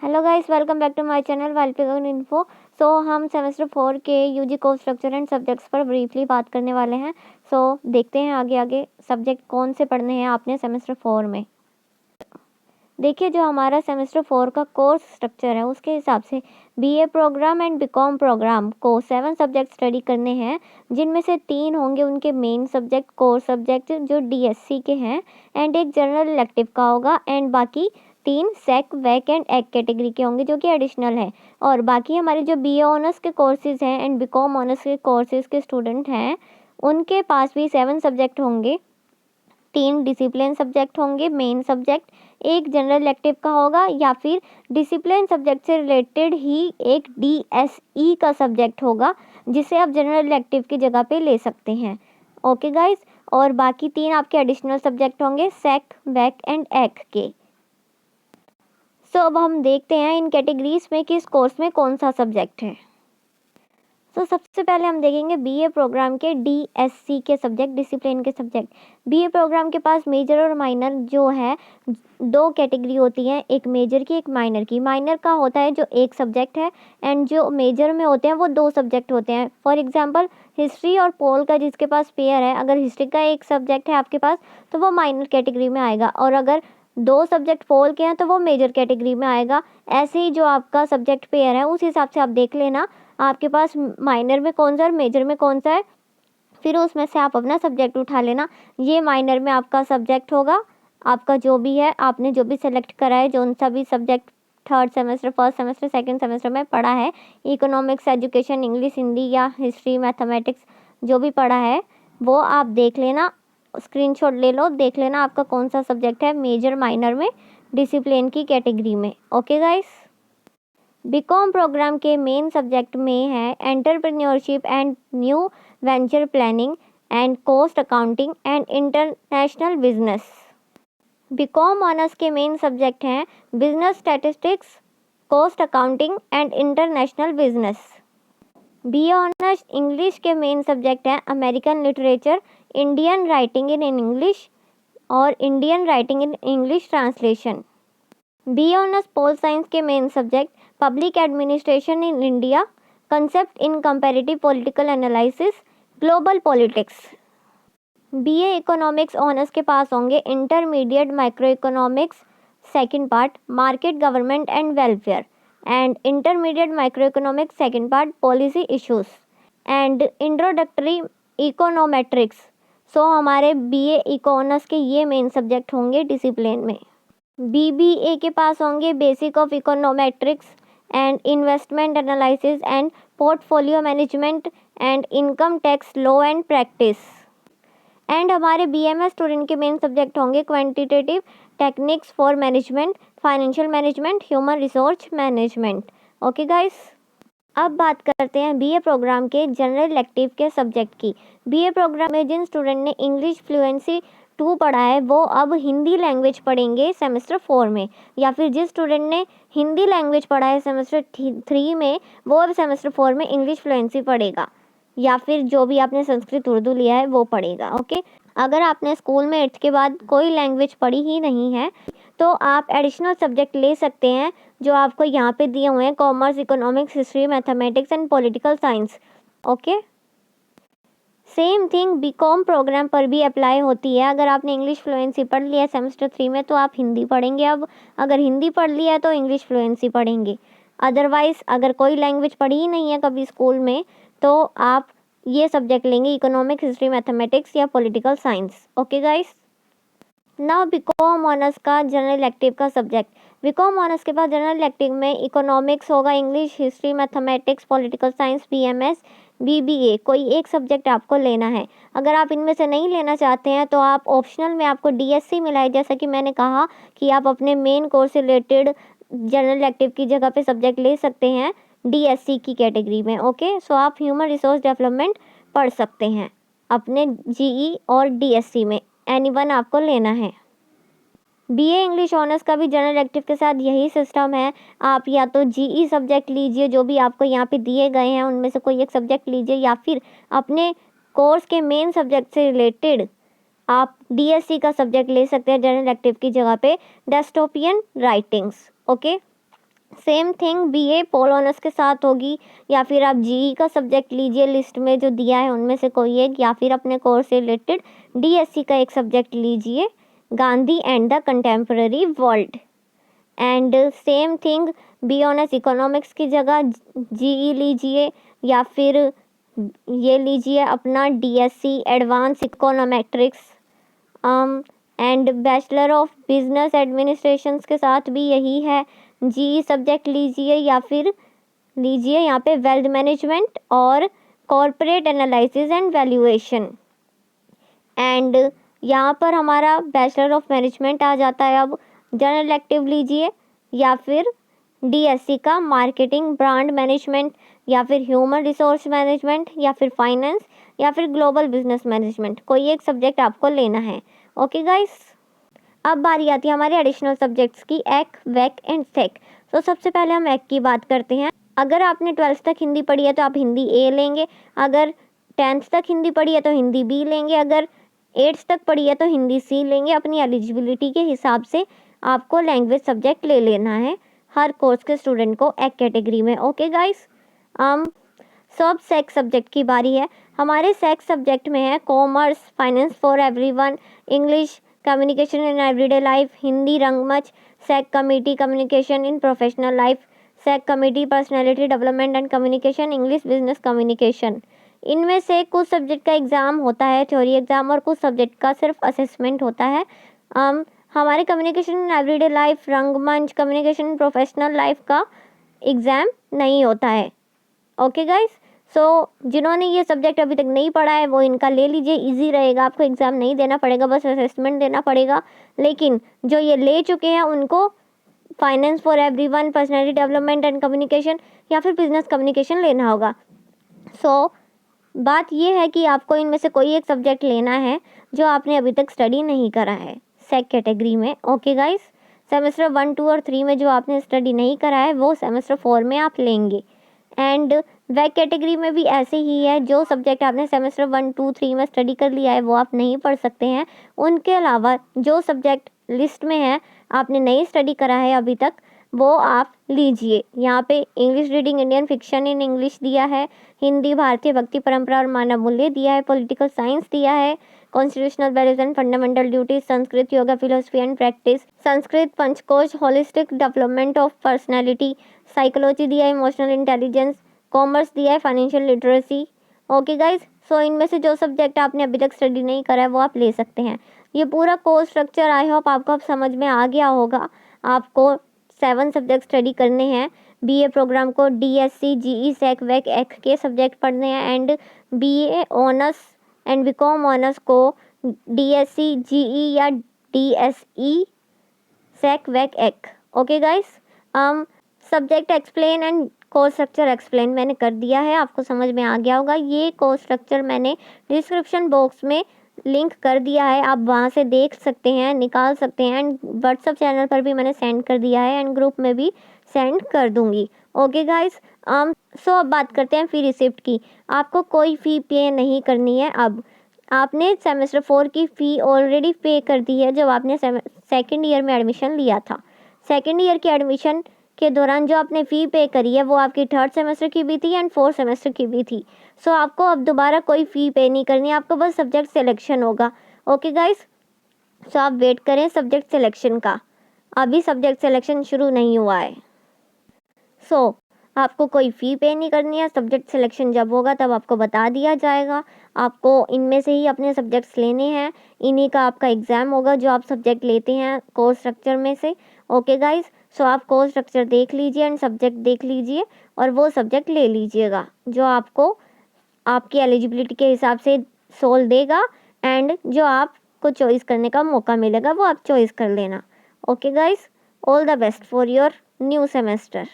Hello guys, welcome back to my channel वाल्पीगन info. हम semester 4 के UG course structure and subjects पर briefly बात करने वाले हैं। देखते हैं आगे आगे सब्जेक्ट कौन से पढ़ने हैं आपने सेमेस्टर 4 में। देखिए, जो हमारा सेमेस्टर 4 का कोर्स स्ट्रक्चर है उसके हिसाब से BA program and BCom program को 7 सब्जेक्ट स्टडी करने हैं, जिनमें से 3 होंगे उनके मेन सब्जेक्ट कोर सब्जेक्ट जो डीएससी के हैं, एंड एक जनरल इलेक्टिव का होगा, एंड बाकी 3 सेक वैक एंड एग कैटेगरी के होंगे जो कि एडिशनल है। और बाकी हमारे जो बीए ऑनर्स के कोर्सेज हैं एंड बीकॉम ऑनर्स के कोर्सेज के स्टूडेंट हैं उनके पास भी 7 सब्जेक्ट होंगे। 3 डिसिप्लिन सब्जेक्ट होंगे मेन सब्जेक्ट, एक जनरल इलेक्टिव का होगा, या फिर डिसिप्लिन सब्जेक्ट से रिलेटेड ही एक डीएसई का सब्जेक्ट होगा जिसे आप जनरल इलेक्टिव की जगह पे ले सकते हैं। ओके गाइस, और बाकी 3 आपके एडिशनल सब्जेक्ट होंगे सेक वैक एंड एग के। अब हम देखते हैं इन कैटेगरीज में किस कोर्स में कौन सा सब्जेक्ट है। सबसे पहले हम देखेंगे बीए प्रोग्राम के डीएससी के सब्जेक्ट, डिसिप्लिन के सब्जेक्ट। बीए प्रोग्राम के पास मेजर और माइनर जो है 2 कैटेगरी होती हैं, एक मेजर की एक माइनर की। माइनर का होता है जो एक सब्जेक्ट है, एंड जो मेजर में होते हैं वो 2 सब्जेक्ट होते हैं। फॉर एग्जांपल हिस्ट्री और पोल का जिसके पास पेयर है, अगर हिस्ट्री का एक सब्जेक्ट है आपके पास तो वो माइनर कैटेगरी में आएगा, और अगर 2 सब्जेक्ट पोल के हैं तो वो मेजर कैटेगरी में आएगा। ऐसे ही जो आपका सब्जेक्ट पेयर है उस हिसाब से आप देख लेना आपके पास माइनर में कौन सा और मेजर में कौन सा है, फिर उसमें से आप अपना सब्जेक्ट उठा लेना। ये माइनर में आपका सब्जेक्ट होगा, आपका जो भी है, आपने जो भी सेलेक्ट करा है, जो सा भी subject 3rd semester, 1st semester, 2nd semester में पढ़ा है, इकोनॉमिक्स, एजुकेशन, इंग्लिश, हिंदी या हिस्ट्री, मैथमेटिक्स जो भी पढ़ा है वो आप देख लेना, स्क्रीनशॉट ले लो, देख लेना आपका कौन सा सब्जेक्ट है मेजर माइनर में डिसिप्लिन की कैटेगरी में। ओके गाइस, बीकॉम प्रोग्राम के मेन सब्जेक्ट में है entrepreneurship and new venture planning and cost accounting and international business. BCom honours के मेन सब्जेक्ट हैं business statistics, cost accounting and international business. BA honours English के main subject हैं American literature, Indian writing in English और Indian writing in English translation. BA honours pol science के main subject public administration in India, concept in comparative political analysis, global politics. BA economics honours के पास होंगे intermediate micro economics second part, market government and welfare, and intermediate micro economics second part, policy issues, and introductory econometrics. हमारे BA eco honours के ये main subject होंगे discipline में। BBA के पास होंगे basic of econometrics and investment analysis and portfolio management and income tax law and practice. And हमारे BMS student के main subject होंगे quantitative techniques for management, financial management, human resource management. Okay guys, अब बात करते हैं BA programme के general elective के subject की। बीए प्रोग्राम में जिन स्टूडेंट ने इंग्लिश फ्लुएंसी 2 पढ़ा है वो अब हिंदी लैंग्वेज पढ़ेंगे सेमेस्टर 4 में, या फिर जिस स्टूडेंट ने हिंदी लैंग्वेज पढ़ा है सेमेस्टर 3 में वो अब सेमेस्टर 4 में इंग्लिश फ्लुएंसी पढ़ेगा, या फिर जो भी आपने संस्कृत उर्दू लिया है वो पढ़ेगा। ओके, अगर आपने स्कूल में 8th के बाद कोई लैंग्वेज पढ़ी ही नहीं है तो आप एडिशनल सब्जेक्ट ले सकते हैं जो आपको यहाँ पे दिए हुए हैं, commerce, economics, history, mathematics and political science. Okay, same thing BCom program पर भी अप्लाई होती है। अगर आपने इंग्लिश फ्लुएंसी पढ़ लिया है सेमेस्टर 3 में तो आप हिंदी पढ़ेंगे, अब अगर हिंदी पढ़ लिया है तो इंग्लिश फ्लुएंसी पढ़ेंगे। अदरवाइज़ अगर कोई लैंग्वेज पढ़ी ही नहीं है कभी स्कूल में तो आप ये सब्जेक्ट लेंगे, इकोनॉमिक्स, हिस्ट्री, मैथमेटिक्स या political science. Okay guys, now BCom honours का जनरल इलेक्टिव का सब्जेक्ट। बीकॉम ऑनर्स के पास जनरल इलेक्टिव में इकोनॉमिक्स होगा, English, history, mathematics, political science, BMS, BBA, कोई एक सब्जेक्ट आपको लेना है। अगर आप इनमें से नहीं लेना चाहते हैं तो आप ऑप्शनल में आपको डीएससी मिला है, जैसा कि मैंने कहा कि आप अपने मेन कोर्स से रिलेटेड जनरल इलेक्टिव की जगह पे सब्जेक्ट ले सकते हैं डीएससी की कैटेगरी में। ओके, आप ह्यूमन रिसोर्स डेवलपमेंट पढ़ सकते हैं अपने जीई और डीएससी में, एनी वन आपको लेना है। बीए इंग्लिश ऑनर्स का भी जनरल इलेक्टिव के साथ यही सिस्टम है, आप या तो जीई सब्जेक्ट लीजिए जो भी आपको यहाँ पे दिए गए हैं उनमें से कोई एक सब्जेक्ट लीजिए, या फिर अपने कोर्स के मेन सब्जेक्ट से रिलेटेड आप डीएससी का सब्जेक्ट ले सकते हैं जनरल इलेक्टिव की जगह पे, dystopian writings. Okay, same thing BA pol honours के साथ होगी, या फिर आप जीई का सब्जेक्ट लीजिए, लिस्ट में जो दिया है उनमें से कोई एक, या फिर अपने कोर्स से रिलेटेड डीएससी का एक सब्जेक्ट लीजिए, Gandhi and the contemporary world. And same thing B honours economics की जगह जीई लीजिए, या फिर ये लीजिए अपना DSC advance econometrics. And bachelor of business administration के साथ भी यही है, जीई सब्जेक्ट लीजिए, या फिर लीजिए यहाँ पे वेल्थ मैनेजमेंट और corporate analysis and valuation. And यहाँ पर हमारा बैचलर ऑफ मैनेजमेंट आ जाता है। अब जनरल इलेक्टिव लीजिए, या फिर डीएससी का मार्केटिंग ब्रांड मैनेजमेंट, या फिर ह्यूमन रिसोर्स मैनेजमेंट, या फिर फाइनेंस, या फिर ग्लोबल बिजनेस मैनेजमेंट। कोई एक सब्जेक्ट आपको लेना है। ओके गाइस, अब बारी आती है हमारे एडिशनल सब्जेक्ट्स की, एक, वैक एंड सेक। तो सबसे पहले हम एक की बात करते हैं। अगर आपने 12th तक हिंदी पढ़ी है तो आप हिंदी ए लेंगे, अगर 10th तक हिंदी पढ़ी है तो हिंदी बी लेंगे, अगर 8th तक पढ़ी है तो हिंदी सी लेंगे। अपनी एलिजिबिलिटी के हिसाब से आपको लैंग्वेज सब्जेक्ट ले लेना है हर कोर्स के स्टूडेंट को एक कैटेगरी में। ओके गाइस, सब सेक्स सब्जेक्ट की बारी है। हमारे सेक्स सब्जेक्ट में है commerce, finance for everyone, English communication in everyday life, Hindi रंगमंच, SEC committee communication in professional life, SEC committee personality development and communication, English business communication. इनमें से कुछ सब्जेक्ट का एग्ज़ाम होता है, थ्योरी एग्ज़ाम, और कुछ सब्जेक्ट का सिर्फ असेसमेंट होता है। हमारे कम्युनिकेशन इन एवरीडे लाइफ, रंगमंच, कम्युनिकेशन इन प्रोफेशनल लाइफ का एग्ज़ाम नहीं होता है। ओके गाइस, सो जिन्होंने ये सब्जेक्ट अभी तक नहीं पढ़ा है वो इनका ले लीजिए, इजी रहेगा, आपको एग्ज़ाम नहीं देना पड़ेगा, बस असेसमेंट देना पड़ेगा। लेकिन जो ये ले चुके हैं उनको finance for everyone, personality development and communication, या फिर बिजनेस कम्युनिकेशन लेना होगा। सो बात ये है कि आपको इनमें से कोई एक सब्जेक्ट लेना है जो आपने अभी तक स्टडी नहीं करा है सेक कैटेगरी में। ओके गाइस, सेमेस्टर 1, 2 और 3 में जो आपने स्टडी नहीं करा है वो सेमेस्टर 4 में आप लेंगे। एंड वैक कैटेगरी में भी ऐसे ही है, जो सब्जेक्ट आपने सेमेस्टर 1, 2, 3 में स्टडी कर लिया है वो आप नहीं पढ़ सकते हैं। उनके अलावा जो सब्जेक्ट लिस्ट में है आपने नहीं स्टडी करा है अभी तक, वो आप लीजिए। यहाँ पे English reading, Indian fiction in English दिया है, हिंदी भारतीय भक्ति परंपरा और मानव मूल्य दिया है, पॉलिटिकल साइंस दिया है, constitutional values and fundamental duties, Sanskrit, yoga, philosophy and practice, Sanskrit पंचकोश, holistic development of personality, psychology दिया है, इमोशनल इंटेलिजेंस, कॉमर्स दिया है, financial literacy. Okay guys, so इनमें से जो सब्जेक्ट आपने अभी तक स्टडी नहीं करा है वो आप ले सकते हैं। ये पूरा कोर्स स्ट्रक्चर आई होप आपको अब समझ में आ गया होगा। आपको 7 सब्जेक्ट स्टडी करने हैं। बीए प्रोग्राम को DSC, GE, SEC, VAC, AEC के सब्जेक्ट पढ़ने हैं। And BA honours and BCom honours को डीएससी, जीई या DSE, SEC, VAC, AEC. Okay guys, subject explain and course structure explain मैंने कर दिया है, आपको समझ में आ गया होगा। ये कोर्स स्ट्रक्चर मैंने डिस्क्रिप्शन बॉक्स में लिंक कर दिया है, आप वहाँ से देख सकते हैं, निकाल सकते हैं। एंड व्हाट्सएप चैनल पर भी मैंने सेंड कर दिया है, एंड ग्रुप में भी सेंड कर दूँगी। ओके गाइस, सो अब बात करते हैं फ़ी रिसिप्ट की। आपको कोई फ़ी पे नहीं करनी है। अब आपने सेमेस्टर 4 की फ़ी ऑलरेडी पे कर दी है जब आपने सेकेंड ईयर में एडमिशन लिया था। सेकेंड ईयर के एडमिशन के दौरान जो आपने फ़ी पे करी है वो आपकी 3rd सेमेस्टर की भी थी एंड 4th सेमेस्टर की भी थी। सो आपको अब दोबारा कोई फ़ी पे नहीं करनी है, आपको बस सब्जेक्ट सिलेक्शन होगा। ओके गाइस, सो आप वेट करें सब्जेक्ट सिलेक्शन का, अभी सब्जेक्ट सिलेक्शन शुरू नहीं हुआ है। सो आपको कोई फ़ी पे नहीं करनी है, सब्जेक्ट सिलेक्शन जब होगा तब आपको बता दिया जाएगा। आपको इनमें से ही अपने सब्जेक्ट्स लेने हैं, इन्हीं का आपका एग्ज़ाम होगा जो आप सब्जेक्ट लेते हैं कोर्स स्ट्रक्चर में से। ओके गाइस, सो आप कोर्स स्ट्रक्चर देख लीजिए एंड सब्जेक्ट देख लीजिए और वो सब्जेक्ट ले लीजिएगा जो आपको आपकी एलिजिबिलिटी के हिसाब से सोल देगा, एंड जो आपको चॉइस करने का मौका मिलेगा वो आप चॉइस कर लेना। Okay guys, all the best for your new semester.